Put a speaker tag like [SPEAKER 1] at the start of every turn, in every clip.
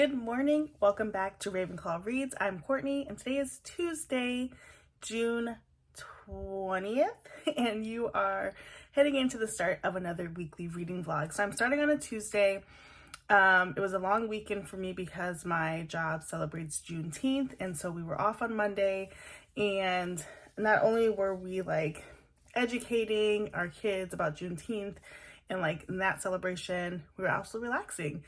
[SPEAKER 1] Good morning. Welcome back to Ravenclaw Reads. I'm Courtney, and today is Tuesday, June 20th, and you are heading into the start of another weekly reading vlog. So I'm starting on a Tuesday. It was a long weekend for me because my job celebrates Juneteenth, and so we were off on Monday, and not only were we educating our kids about Juneteenth and in that celebration, we were also relaxing.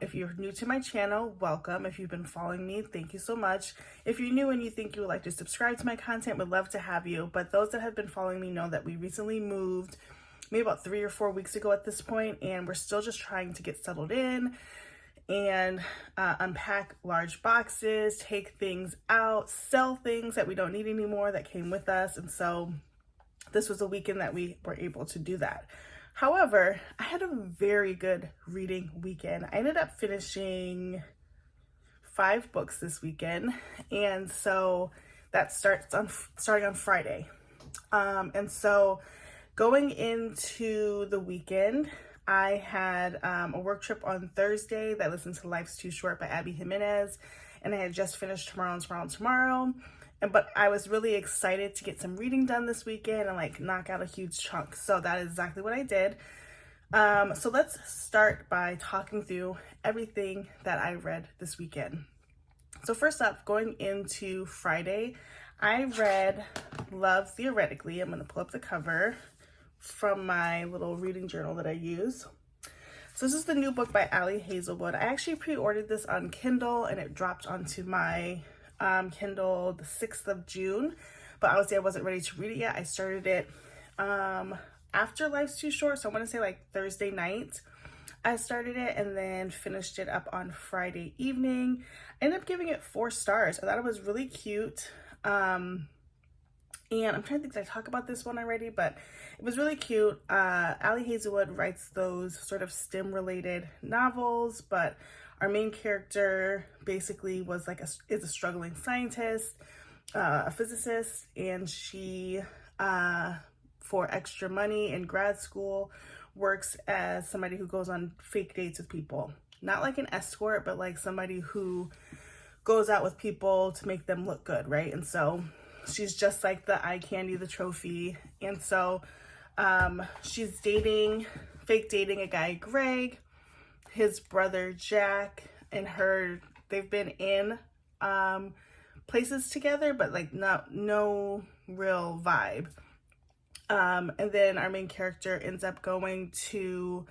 [SPEAKER 1] If you're new to my channel, welcome. If you've been following me, thank you so much. If you're new and you think you would like to subscribe to my content, would love to have you. But those that have been following me know that we recently moved maybe about 3 or 4 weeks ago at this point, and we're still just trying to get settled in and unpack large boxes, take things out, sell things that we don't need anymore that came with us. And so this was a weekend that we were able to do that. However, I had a very good reading weekend. I ended up finishing 5 books this weekend, and so that starting on Friday. And so going into the weekend, I had a work trip on Thursday that I listened to Life's Too Short by Abby Jimenez, and I had just finished Tomorrow. But I was really excited to get some reading done this weekend and knock out a huge chunk. So that is exactly what I did. So let's start by talking through everything that I read this weekend. So first up, going into Friday, I read Love Theoretically. I'm going to pull up the cover from my little reading journal that I use. So this is the new book by Ali Hazelwood. I actually pre-ordered this on Kindle and it dropped onto my Kindle the 6th of June, but obviously I wasn't ready to read it yet. I started it after Life's Too Short, so I want to say Thursday night I started it and then finished it up on Friday evening. I ended up giving it 4 stars. I thought it was really cute. And I'm trying to think, did I talk about this one already? But it was really cute. Ali Hazelwood writes those sort of STEM related novels, but our main character basically is a struggling scientist, a physicist, and she, for extra money in grad school, works as somebody who goes on fake dates with people. Not like an escort, but somebody who goes out with people to make them look good, right? And so she's just like the eye candy, the trophy. And so she's fake dating a guy, Greg, his brother Jack, and her. They've been in places together, but no real vibe. And then our main character ends up going to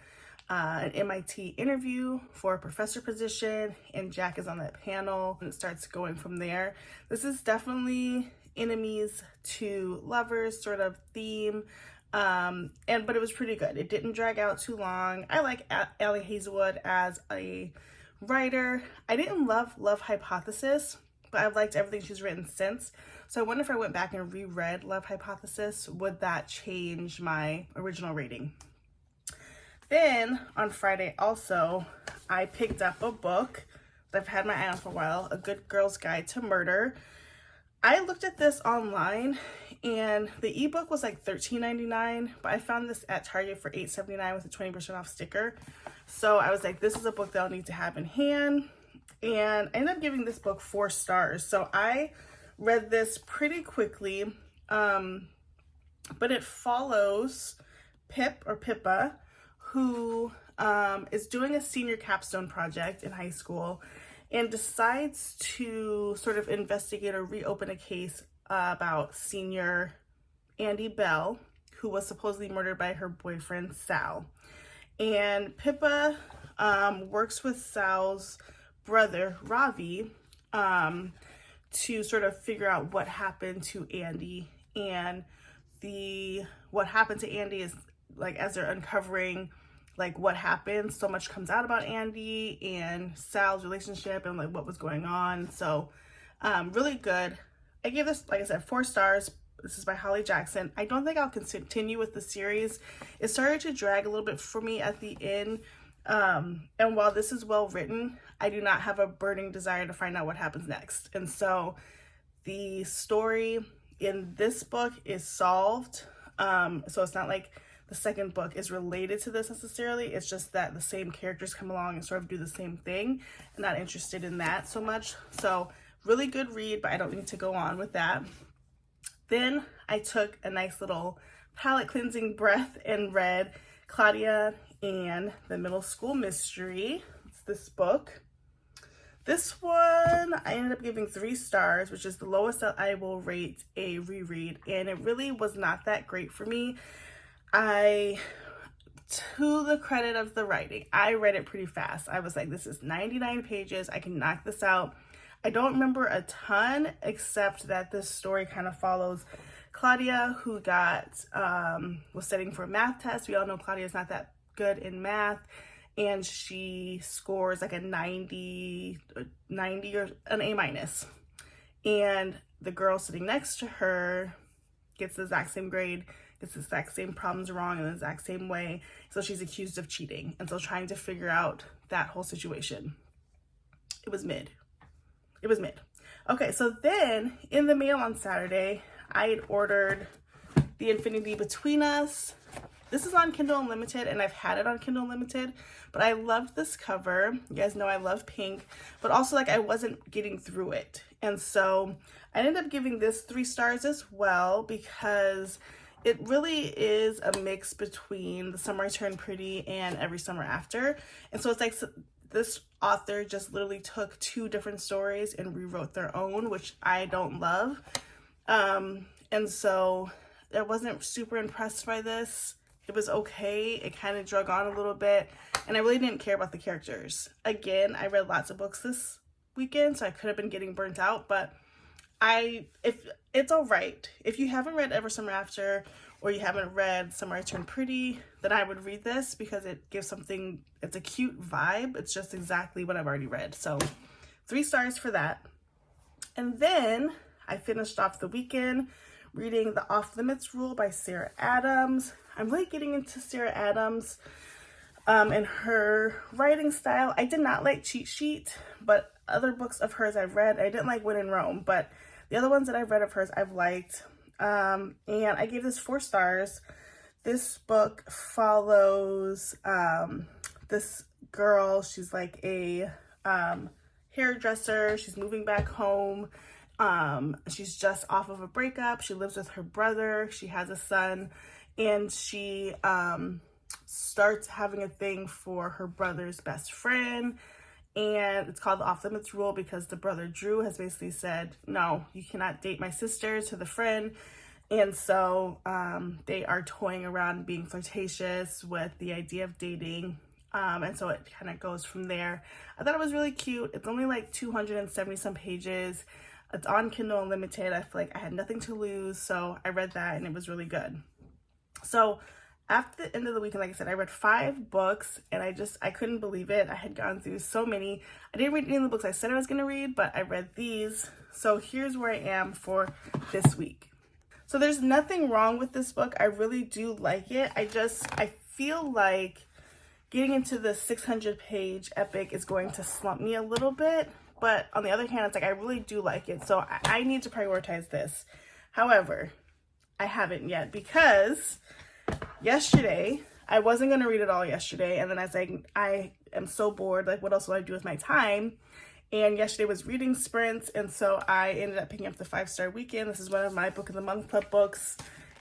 [SPEAKER 1] an MIT interview for a professor position, and Jack is on that panel, and it starts going from there. This is definitely enemies to lovers sort of theme. But it was pretty good. It didn't drag out too long. I like Ali Hazelwood as a writer. I didn't love Hypothesis, but I've liked everything she's written since. So I wonder if I went back and reread Love Hypothesis, would that change my original rating? Then on Friday also, I picked up a book that I've had my eye on for a while, A Good Girl's Guide to Murder. I looked at this online and the ebook was $13.99, but I found this at Target for $8.79 with a 20% off sticker. So I was like, this is a book that I'll need to have in hand. And I ended up giving this book 4 stars. So I read this pretty quickly, but it follows Pippa, who is doing a senior capstone project in high school and decides to sort of investigate or reopen a case about senior Andy Bell, who was supposedly murdered by her boyfriend, Sal. And Pippa works with Sal's brother, Ravi, to sort of figure out what happened to Andy. And what happened to Andy is, as they're uncovering what happened, so much comes out about Andy and Sal's relationship and what was going on. So really good. I gave this, like I said, 4 stars. This is by Holly Jackson. I don't think I'll continue with the series. It started to drag a little bit for me at the end. And while this is well written, I do not have a burning desire to find out what happens next. And so the story in this book is solved. So it's not like the second book is related to this necessarily. It's just that the same characters come along and sort of do the same thing. I'm not interested in that so much. So really good read, but I don't need to go on with that. Then I took a nice little palate cleansing breath and read Claudia and the Middle School Mystery. It's this book. This one I ended up giving 3 stars, which is the lowest that I will rate a reread, and it really was not that great for me. To the credit of the writing, I read it pretty fast. I was like, this is 99 pages. I can knock this out. I don't remember a ton, except that this story kind of follows Claudia, who was studying for a math test. We all know Claudia is not that good in math, and she scores like a 90 or an A-. And the girl sitting next to her gets the exact same grade, gets the exact same problems wrong in the exact same way. So she's accused of cheating. And so trying to figure out that whole situation. It was mid. Okay, so then in the mail on Saturday, I had ordered The Infinity Between Us. This is on Kindle Unlimited, and I've had it on Kindle Unlimited, but I loved this cover. You guys know I love pink, but also like I wasn't getting through it. And so I ended up giving this 3 stars as well, because it really is a mix between The Summer I Turned Pretty and Every Summer After. And so it's like this author just literally took 2 different stories and rewrote their own, which I don't love. And so I wasn't super impressed by this. It was okay. It kind of drug on a little bit, and I really didn't care about the characters. Again, I read lots of books this weekend, so I could have been getting burnt out, but if it's all right. If you haven't read Ever Summer After, or you haven't read Summer I Turned Pretty, then I would read this, because it gives something, it's a cute vibe. It's just exactly what I've already read. So 3 stars for that. And then I finished off the weekend reading The Off Limits Rule by Sarah Adams. I'm really getting into Sarah Adams and her writing style. I did not like Cheat Sheet, but other books of hers I've read. I didn't like When in Rome, but the other ones that I've read of hers I've liked. And I gave this 4 stars. This book follows this girl. She's like a hairdresser. She's moving back home. She's just off of a breakup. She lives with her brother. She has a son, and she starts having a thing for her brother's best friend. And it's called The Off Limits Rule because the brother Drew has basically said, no, you cannot date my sister, to the friend. And so they are toying around being flirtatious with the idea of dating. And so it kind of goes from there. I thought it was really cute. It's only like 270 some pages. It's on Kindle Unlimited. I feel like I had nothing to lose, so I read that and it was really good. So after the end of the weekend, like I said, I read 5 books, and I couldn't believe it. I had gone through so many. I didn't read any of the books I said I was going to read, but I read these. So here's where I am for this week. So there's nothing wrong with this book. I really do like it. I feel like getting into the 600-page epic is going to slump me a little bit. But on the other hand, it's like I really do like it. So I need to prioritize this. However, I haven't yet, because yesterday, I wasn't going to read it all yesterday. And then I was like, I am so bored. Like, what else will I do with my time? And yesterday was reading sprints. And so I ended up picking up the 5-Star Weekend. This is one of my Book of the Month Club books.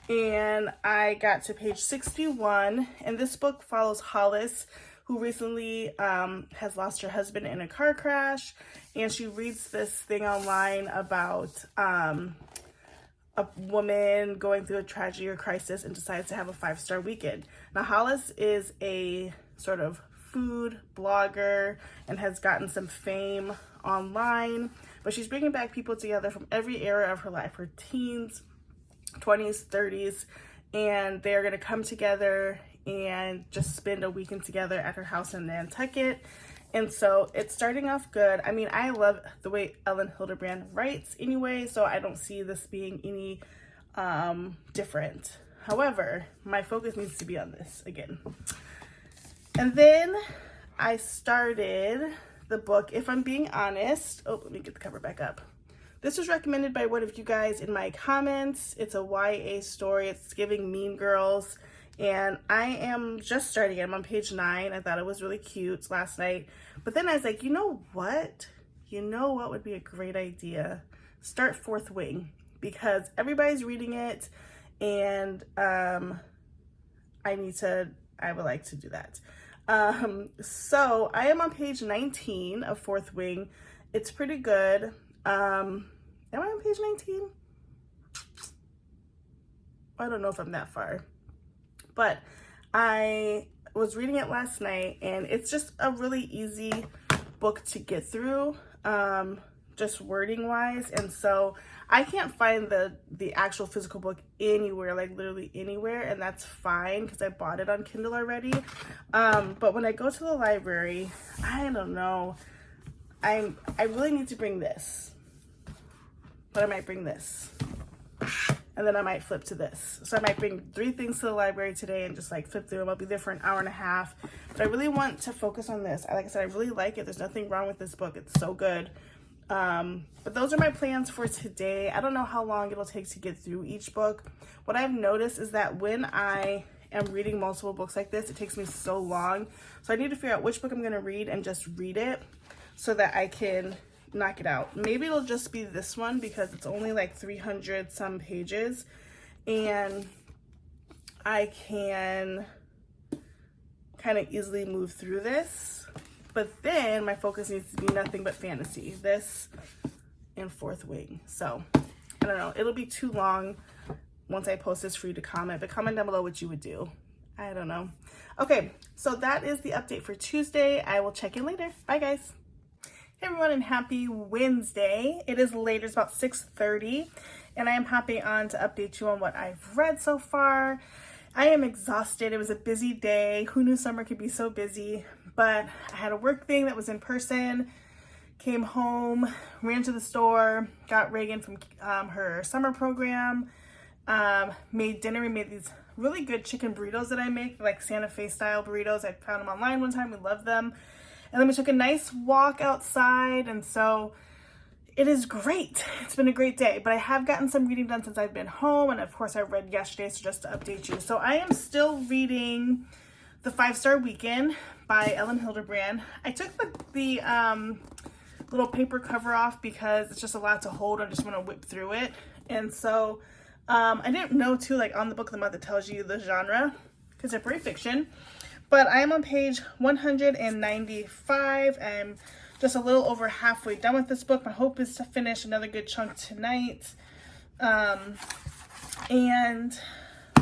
[SPEAKER 1] And I got to page 61. And this book follows Hollis, who recently has lost her husband in a car crash. And she reads this thing online about a woman going through a tragedy or crisis and decides to have a 5-star weekend. Now, Hollis is a sort of food blogger and has gotten some fame online, but she's bringing back people together from every era of her life, her teens, 20s, 30s, and they're going to come together and just spend a weekend together at her house in Nantucket. And so it's starting off good. I mean, I love the way Ellen Hildebrand writes anyway, so I don't see this being any different. However, my focus needs to be on this again. And then I started the book, If I'm Being Honest. Oh, let me get the cover back up. This was recommended by one of you guys in my comments. It's a YA story. It's giving Mean Girls. And I am just starting it. I'm on page 9. I thought it was really cute last night. But then I was like, you know what? You know what would be a great idea? Start Fourth Wing, because everybody's reading it, and I would like to do that. So I am on page 19 of Fourth Wing. It's pretty good. Am I on page 19? I don't know if I'm that far, but I was reading it last night, and it's just a really easy book to get through, just wording wise. And so I can't find the actual physical book anywhere, like literally anywhere, and that's fine because I bought it on Kindle already. But when I go to the library, I don't know, I really need to bring this, but I might bring this, and then I might flip to this. So I might bring 3 things to the library today and just like flip through them. I'll be there for an hour and a half, but I really want to focus on this. Like I said, I really like it. There's nothing wrong with this book. It's so good. But those are my plans for today. I don't know how long it'll take to get through each book. What I've noticed is that when I am reading multiple books like this, it takes me so long. So I need to figure out which book I'm going to read and just read it so that I can knock it out. Maybe it'll just be this one because it's only like 300 some pages, and I can kind of easily move through this. But then my focus needs to be nothing but fantasy, this and Fourth Wing. So I don't know, it'll be too long once I post this for you to comment, but comment down below what you would do. I don't know. Okay, so that is the update for Tuesday. I will check in later. Bye guys. Hey everyone, and happy Wednesday. It is late, it's about 6:30, and I am hopping on to update you on what I've read so far. I am exhausted. It was a busy day. Who knew summer could be so busy? But I had a work thing that was in person, came home, ran to the store, got Reagan from her summer program, made dinner. We made these really good chicken burritos that I make, like Santa Fe style burritos. I found them online one time. We love them. And then we took a nice walk outside, and so it is great. It's been a great day, but I have gotten some reading done since I've been home, and of course I read yesterday, so just to update you. So I am still reading The 5-Star Weekend by Ellen Hildebrand. I took the little paper cover off because it's just a lot to hold. I just want to whip through it. And so I didn't know too, like on the book of the month it tells you the genre, contemporary fiction. But I am on page 195. I'm just a little over halfway done with this book. My hope is to finish another good chunk tonight. And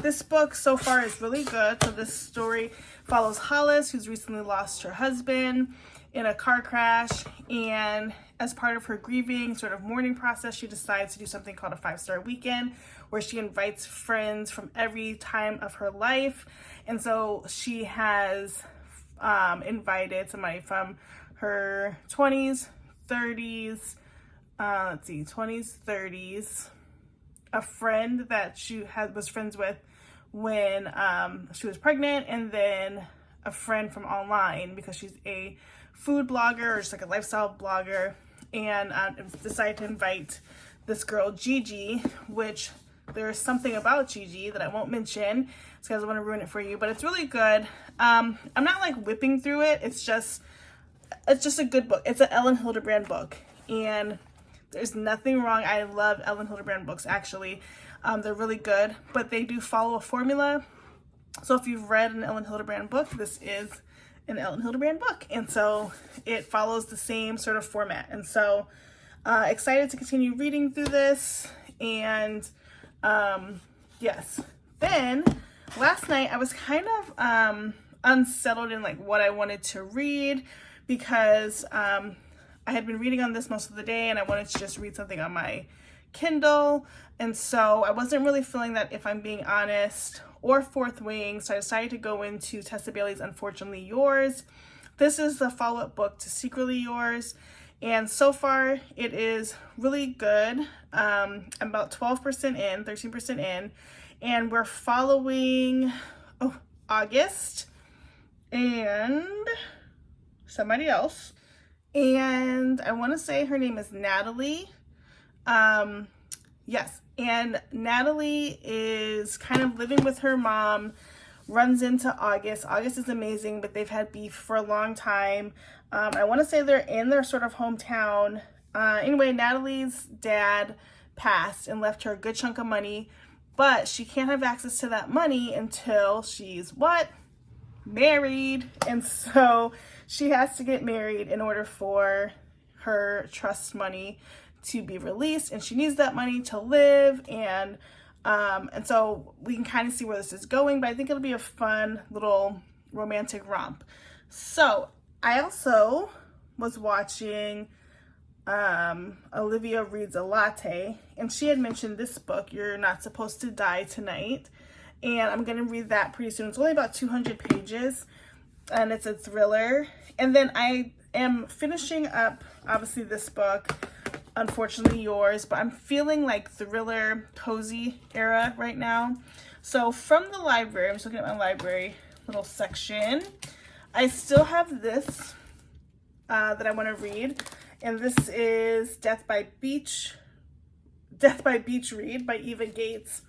[SPEAKER 1] this book so far is really good. So this story follows Hollis, who's recently lost her husband in a car crash. And as part of her grieving sort of mourning process, she decides to do something called a 5-Star Weekend, where she invites friends from every time of her life. And so she has invited somebody from her 20s, 30s, 20s, 30s, a friend that she was friends with when she was pregnant, and then a friend from online because she's a food blogger or just like a lifestyle blogger, and decided to invite this girl Gigi, which there's something about Gigi that I won't mention because I want to ruin it for you, but it's really good. I'm not like whipping through it. It's just a good book. It's an Ellen Hildebrand book, and there's nothing wrong. I love Ellen Hildebrand books, actually. They're really good, but they do follow a formula. So if you've read an Ellen Hildebrand book, this is an Ellen Hildebrand book, and so it follows the same sort of format. And so excited to continue reading through this. And yes, then last night I was kind of unsettled in like what I wanted to read, because I had been reading on this most of the day and I wanted to just read something on my Kindle, and so I wasn't really feeling that, if I'm being honest, or Fourth Wing, so I decided to go into Tessa Bailey's Unfortunately Yours. This is the follow-up book to Secretly Yours, and so far it is really good. I'm about 12% in, 13% in, and we're following August and somebody else, and I want to say her name is Natalie. Yes, and Natalie is kind of living with her mom runs into August. August is amazing, but they've had beef for a long time. I want to say they're in their sort of hometown. Anyway, Natalie's dad passed and left her a good chunk of money, but she can't have access to that money until she's what? Married. And so she has to get married in order for her trust money to be released, and she needs that money to live, and so we can kind of see where this is going, but I think it'll be a fun little romantic romp. So I also was watching Olivia Reads a Latte, and she had mentioned this book, You're Not Supposed to Die Tonight, and I'm going to read that pretty soon. It's only about 200 pages, and it's a thriller. And then I am finishing up, obviously, this book, Unfortunately Yours, but I'm feeling like thriller, cozy era right now. So from the library, I'm just looking at my library little section, I still have this that I want to read, and this is Death by Beach Read by Eva Gates.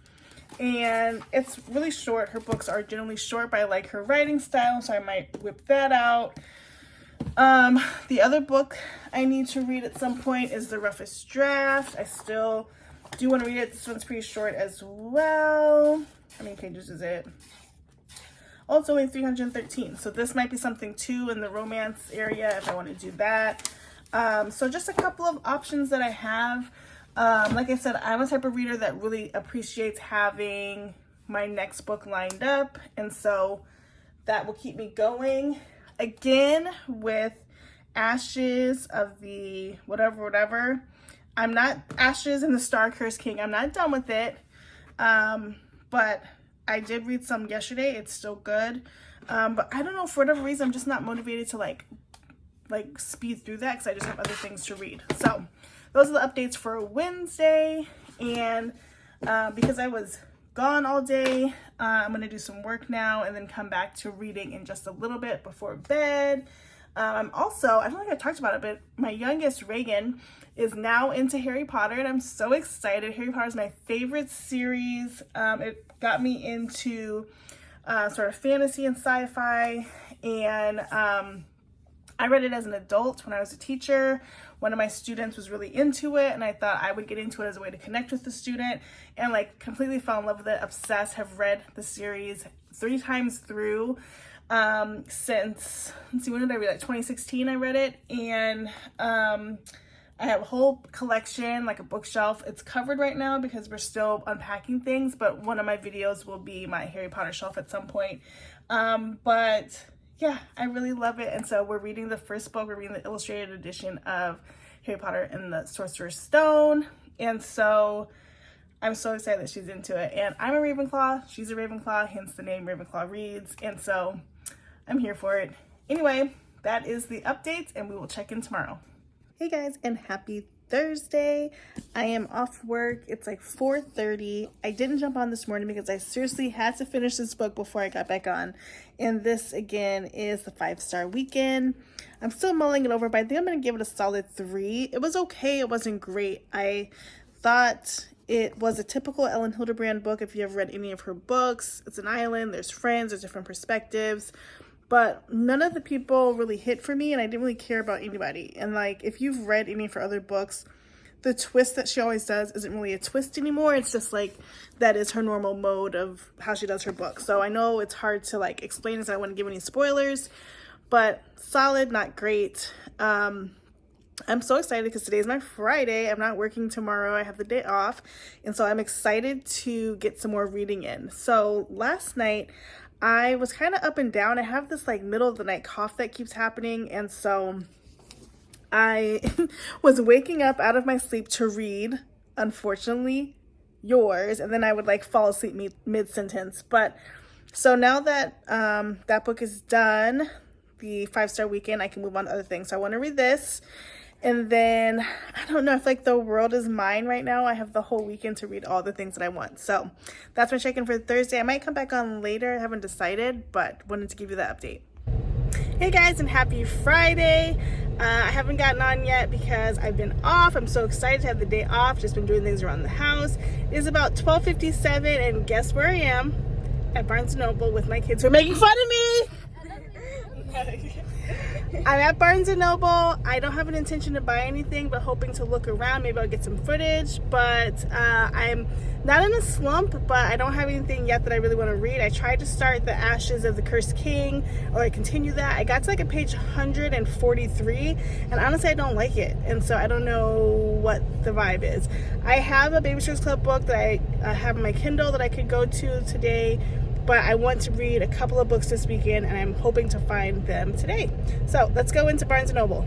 [SPEAKER 1] And it's really short. Her books are generally short, but I like her writing style, so I might whip that out. The other book I need to read at some point is The Roughest Draft. I still do want to read it. This one's pretty short as well. How many pages is it? Oh, it's only 313. So this might be something too in the romance area if I want to do that. So just a couple of options that I have. Like I said, I'm a type of reader that really appreciates having my next book lined up, and so that will keep me going. Again, with Ashes of the whatever, I'm not Ashes and the Star Cursed King. I'm not done with it, but I did read some yesterday. It's still good, but I don't know, for whatever reason, I'm just not motivated to like speed through that because I just have other things to read. So those are the updates for Wednesday, and because I was gone all day, I'm gonna do some work now and then come back to reading in just a little bit before bed. I'm also, I don't think I talked about it, but my youngest, Reagan, is now into Harry Potter, and I'm so excited. Harry Potter is my favorite series. It got me into sort of fantasy and sci-fi, and I read it as an adult when I was a teacher. One of my students was really into it, and I thought I would get into it as a way to connect with the student, and like completely fell in love with it, obsessed, have read the series 3 times through since, let's see, when did I read it? 2016 I read it, and I have a whole collection, like a bookshelf. It's covered right now because we're still unpacking things, but one of my videos will be my Harry Potter shelf at some point. But yeah, I really love it. And so we're reading the first book. We're reading the illustrated edition of Harry Potter and the Sorcerer's Stone. And so I'm so excited that she's into it. And I'm a Ravenclaw. She's a Ravenclaw, hence the name Ravenclaw Reads. And so I'm here for it. Anyway, that is the updates, and we will check in tomorrow. Hey guys, and happy Thursday. I am off work. It's like 4:30. I didn't jump on this morning because I seriously had to finish this book before I got back on. And this again is the 5-star weekend. I'm still mulling it over, but I think I'm going to give it a solid 3. It was okay. It wasn't great. I thought it was a typical Ellen Hildebrand book. If you have read any of her books, it's an island, there's friends, there's different perspectives. But none of the people really hit for me, and I didn't really care about anybody. And like, if you've read any of her other books, the twist that she always does isn't really a twist anymore. It's just like, that is her normal mode of how she does her book. So I know it's hard to like explain this. I don't want to give any spoilers, but solid, not great. I'm so excited because today's my Friday. I'm not working tomorrow. I have the day off. And so I'm excited to get some more reading in. So last night, I was kind of up and down. I have this like middle of the night cough that keeps happening, and so I was waking up out of my sleep to read Unfortunately Yours, and then I would like fall asleep mid-sentence. But so now that that book is done, the 5-star weekend, I can move on to other things. So I want to read this, and then I don't know, I feel like the world is mine right now. I have the whole weekend to read all the things that I want. So that's my check-in for Thursday. I might come back on later. I haven't decided, but wanted to give you that update. Hey guys, and happy Friday. I haven't gotten on yet because I've been off. I'm so excited to have the day off. Just been doing things around the house. It is about 12:57, and guess where I am? at Barnes & Noble with my kids who are making fun of me. I'm at Barnes & Noble. I don't have an intention to buy anything, but hoping to look around. Maybe I'll get some footage, but I'm not in a slump, but I don't have anything yet that I really want to read. I tried to start The Ashes of the Cursed King, or I continue that. I got to like a page 143, and honestly I don't like it, and so I don't know what the vibe is. I have a Babysitters Club book that I have on my Kindle that I could go to today, but I want to read a couple of books this weekend, and I'm hoping to find them today. So let's go into Barnes & Noble.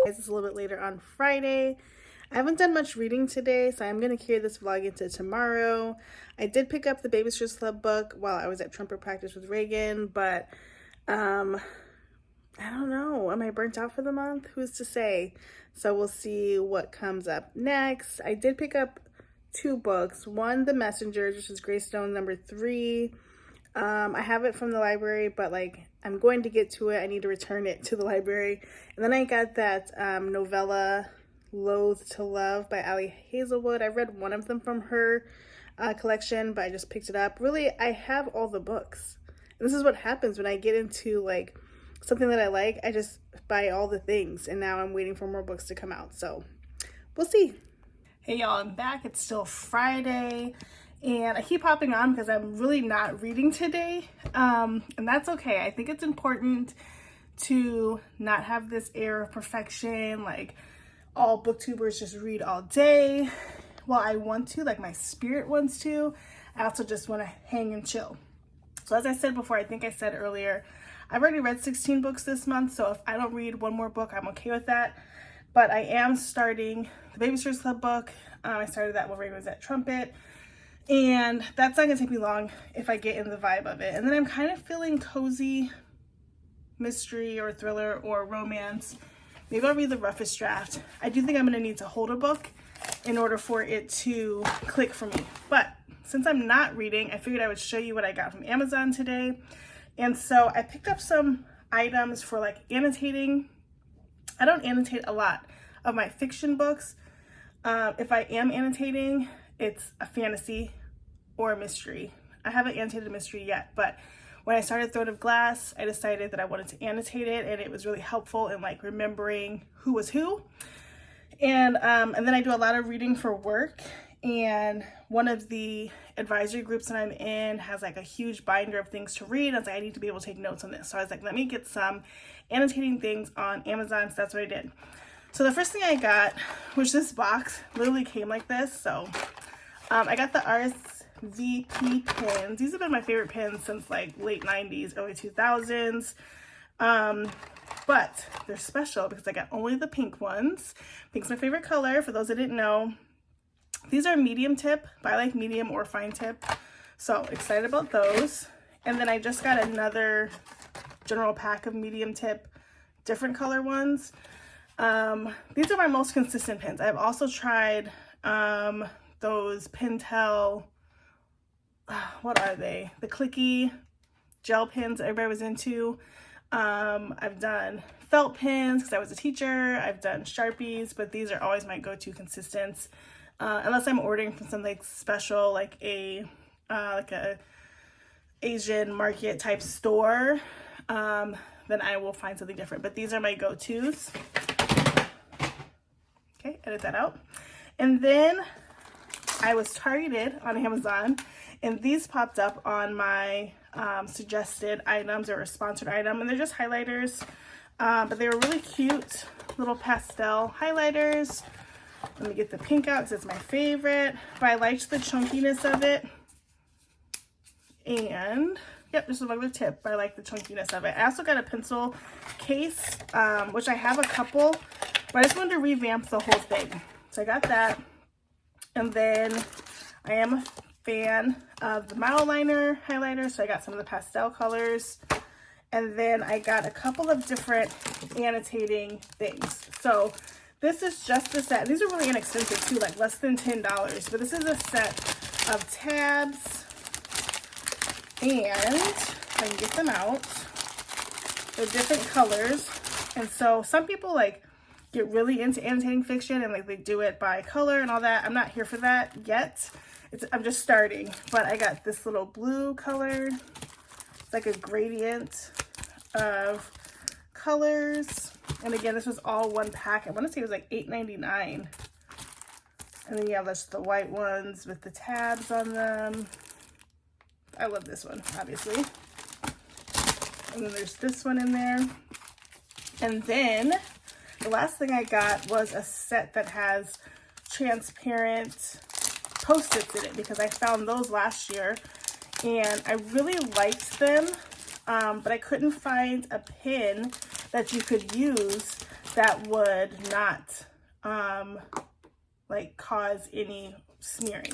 [SPEAKER 1] It's a little bit later on Friday. I haven't done much reading today, so I'm going to carry this vlog into tomorrow. I did pick up the Babysitters Club book while I was at trumpet practice with Reagan, but I don't know. Am I burnt out for the month? Who's to say? So we'll see what comes up next. I did pick up 2 books. One, The Messengers, which is Greystone number 3. I have it from the library, but like I'm going to get to it. I need to return it to the library. And then I got that novella Loathe to Love by Ali Hazelwood. I read one of them from her collection, but I just picked it up. Really, I have all the books. And this is what happens when I get into like something that I like. I just buy all the things, and now I'm waiting for more books to come out. So we'll see. Hey y'all, I'm back. It's still Friday, and I keep hopping on because I'm really not reading today, and that's okay. I think it's important to not have this air of perfection, like all booktubers just read all day. Well, I want to, like my spirit wants to. I also just want to hang and chill. So as I said before, I think I said earlier, I've already read 16 books this month, so if I don't read one more book, I'm okay with that. But I am starting the Babysitters Club book. I started that while Reagan was at trumpet, and that's not gonna take me long if I get in the vibe of it. And then I'm kind of feeling cozy mystery or thriller or romance. Maybe I'll read the roughest draft. I do think I'm gonna need to hold a book in order for it to click for me. But since I'm not reading, I figured I would show you what I got from Amazon today. And so I picked up some items for like annotating. I don't annotate a lot of my fiction books. If I am annotating, it's a fantasy or a mystery. I haven't annotated a mystery yet, but when I started Throne of Glass, I decided that I wanted to annotate it, and it was really helpful in like remembering who was who. And then I do a lot of reading for work, and one of the advisory groups that I'm in has like a huge binder of things to read. I was like, I need to be able to take notes on this. So I was like, let me get some annotating things on Amazon. So that's what I did. So the first thing I got, which this box literally came like this. So I got the RSVP pins. These have been my favorite pins since like late 90s, early 2000s. But they're special because I got only the pink ones. Pink's my favorite color, for those that didn't know. These are medium tip, but I like medium or fine tip. So excited about those. And then I just got another general pack of medium tip, different color ones. These are my most consistent pins. I've also tried those Pentel, what are they? The clicky gel pins that everybody was into. I've done felt pins because I was a teacher. I've done Sharpies, but these are always my go-to consistents. Unless I'm ordering from something special, like a Asian market type store, then I will find something different. But these are my go-tos. Okay, edit that out. And then I was targeted on Amazon, and these popped up on my suggested items or a sponsored item, and they're just highlighters, but they were really cute little pastel highlighters. Let me get the pink out because it's my favorite, but I liked the chunkiness of it. And yep, just a regular tip, but I like the chunkiness of it. I also got a pencil case, which I have a couple, but I just wanted to revamp the whole thing. So I got that. And then I am a fan of the Mile Liner highlighter, so I got some of the pastel colors. And then I got a couple of different annotating things. So this is just a set. These are really inexpensive too, like less than $10. But this is a set of tabs. And if I can get them out, they're different colors. And so some people like get really into annotating fiction and like they do it by color and all that. I'm not here for that yet. I'm just starting, but I got this little blue color. It's like a gradient of colors. And again, this was all one pack. I want to say it was like $8.99. And then you have just the white ones with the tabs on them. I love this one, obviously. And then there's this one in there. And then the last thing I got was a set that has transparent Post-its in it because I found those last year and I really liked them, but I couldn't find a pen that you could use that would not like cause any smearing.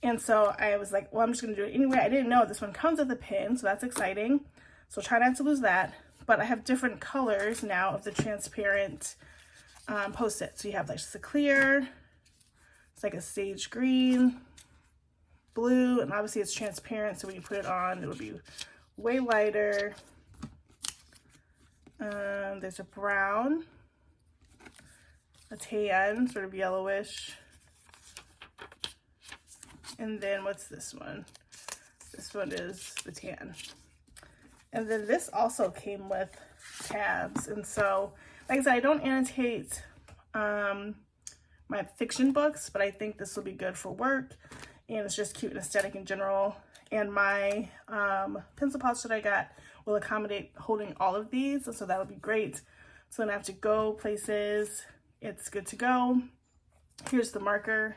[SPEAKER 1] And so I was like, well, I'm just gonna do it anyway. I didn't know this one comes with a pin, so that's exciting. So try not to lose that. But I have different colors now of the transparent Post-it. So you have like just a clear, it's like a sage green, blue, and obviously it's transparent, so when you put it on, it'll be way lighter. There's a brown, a tan, sort of yellowish. And then what's this one? This one is the tan. And then this also came with tabs. And so, like I said, I don't annotate my fiction books, but I think this will be good for work. And it's just cute and aesthetic in general. And my pencil pouch that I got will accommodate holding all of these. So that'll be great. So when I have to go places, it's good to go. Here's the marker.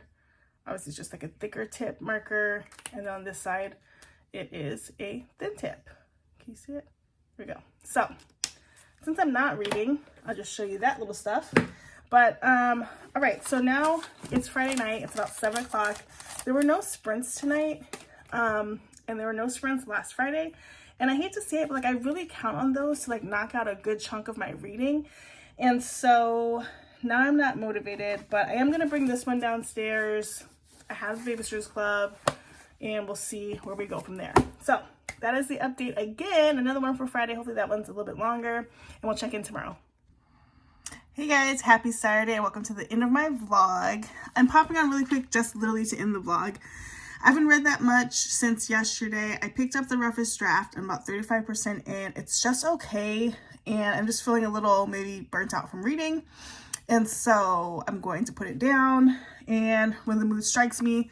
[SPEAKER 1] Obviously it's just like a thicker tip marker. And on this side, it is a thin tip. Can you see it? Here we go. So since I'm not reading, I'll just show you that little stuff. But, all right, so now it's Friday night. It's about 7 o'clock. There were no sprints tonight, and there were no sprints last Friday. And I hate to say it, but like I really count on those to like knock out a good chunk of my reading. And so now I'm not motivated, but I am going to bring this one downstairs. I have the Babysitters Club, and we'll see where we go from there. So that is the update again. Another one for Friday. Hopefully that one's a little bit longer, and we'll check in tomorrow. Hey guys, happy Saturday and welcome to the end of my vlog. I'm popping on really quick just literally to end the vlog. I haven't read that much since yesterday. I picked up the roughest draft. I'm about 35% in. It's just okay, and I'm just feeling a little maybe burnt out from reading. And so I'm going to put it down, and when the mood strikes me,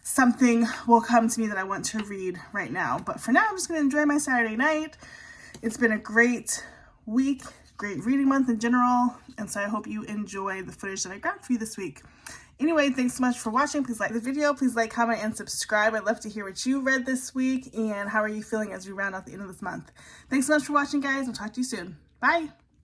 [SPEAKER 1] something will come to me that I want to read right now. But for now, I'm just going to enjoy my Saturday night. It's been a great week. Great reading month in general, and so I hope you enjoy the footage that I grabbed for you this week. Anyway, thanks so much for watching. Please like the video, please like, comment, and subscribe. I'd love to hear what you read this week and how are you feeling as we round out the end of this month. Thanks so much for watching, guys. I'll talk to you soon. Bye.